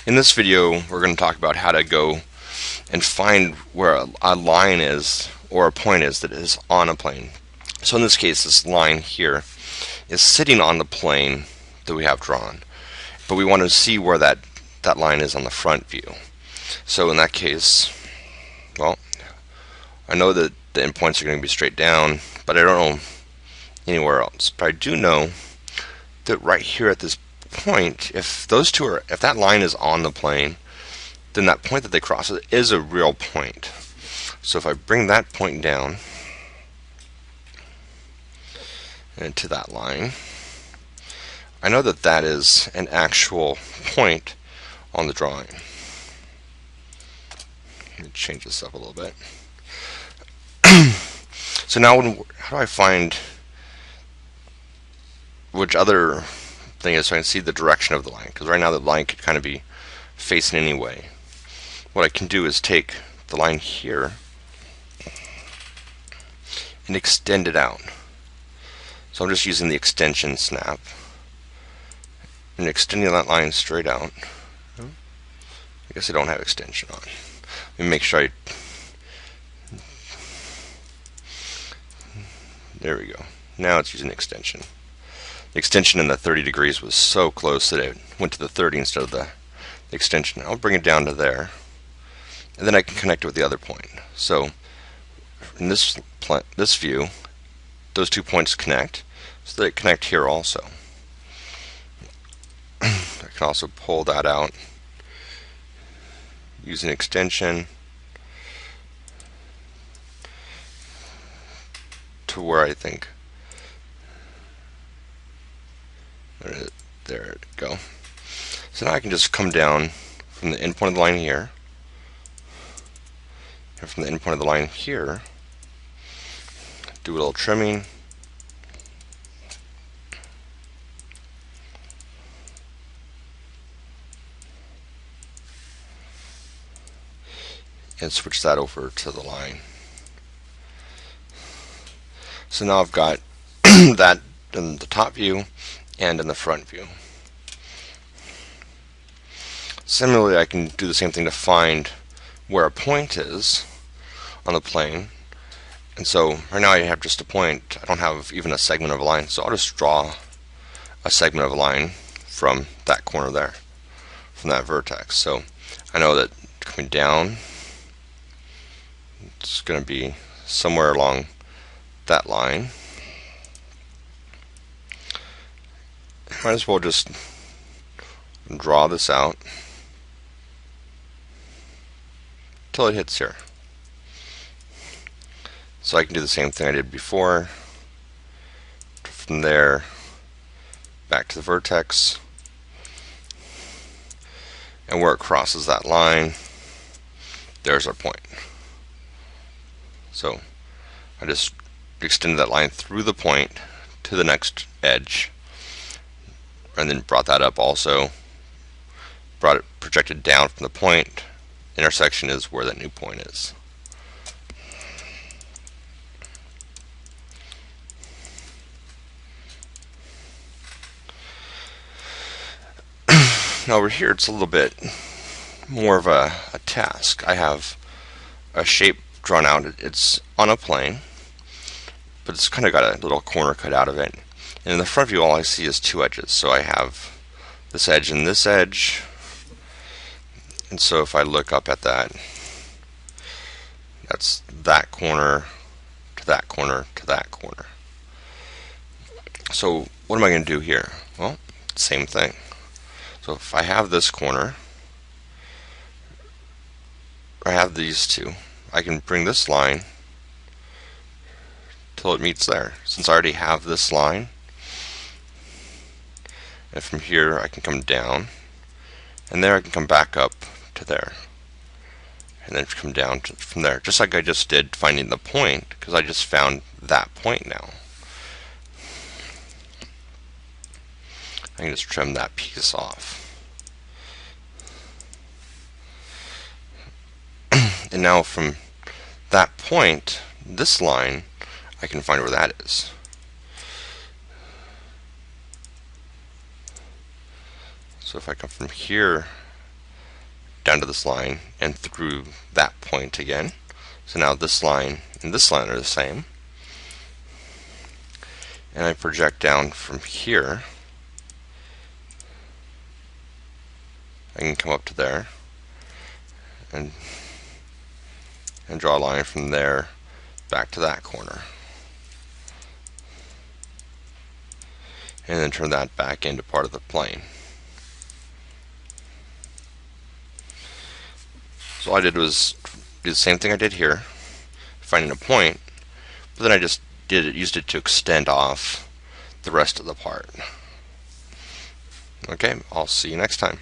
In this video, we're going to talk about how to go and find where a line is or a point is that is on a plane. So in this case, this line here is sitting on the plane that we have drawn, but we want to see where that line is on the front view. So in that case, well, I know that the endpoints are going to be straight down, but I don't know anywhere else. But I do know that right here at this point, if that line is on the plane, then that point that they cross is a real point. So if I bring that point down into that line, I know that that is an actual point on the drawing. Let me change this up a little bit. So now how do I find which other thing is so I can see the direction of the line? Because right now the line could kind of be facing any way. What I can do is take the line here and extend it out. So I'm just using the extension snap and extending that line straight out. I guess I don't have extension on. Let me make sure there we go. Now it's using extension. The extension in the 30 degrees was so close that it went to the 30 instead of the extension. I'll bring it down to there, and then I can connect it with the other point. So in this view, those 2 points connect, so they connect here also. I can also pull that out using extension to where I think. There it go. So now I can just come down from the endpoint of the line here, and from the endpoint of the line here, do a little trimming, and switch that over to the line. So now I've got that in the top view and in the front view. Similarly, I can do the same thing to find where a point is on the plane. And so right now I have just a point. I don't have even a segment of a line, so I'll just draw a segment of a line from that corner there, from that vertex. So I know that coming down, it's going to be somewhere along that line. Might as well just draw this out until it hits here. So I can do the same thing I did before. From there, back to the vertex, and where it crosses that line, there's our point. So I just extended that line through the point to the next edge, and then brought that up also, brought it projected down from the point. Intersection is where that new point is. Now over here it's a little bit more of a task. I have a shape drawn out. It's on a plane, but it's kind of got a little corner cut out of it. And in the front view all I see is two edges. So I have this edge and this edge. And so if I look up at that, that's that corner to that corner to that corner. So what am I going to do here? Well, same thing. So if I have this corner, I have these two, I can bring this line till it meets there. Since I already have this line, and from here I can come down, and there I can come back up to there, and then come down from there, just like I just did finding the point, because I just found that point now. I can just trim that piece off. And now from that point, this line, I can find where that is. So if I come from here down to this line and through that point again. So now this line and this line are the same. And I project down from here. I can come up to there and draw a line from there back to that corner. And then turn that back into part of the plane. So all I did was do the same thing I did here, finding a point, but then I just used it to extend off the rest of the part. Okay, I'll see you next time.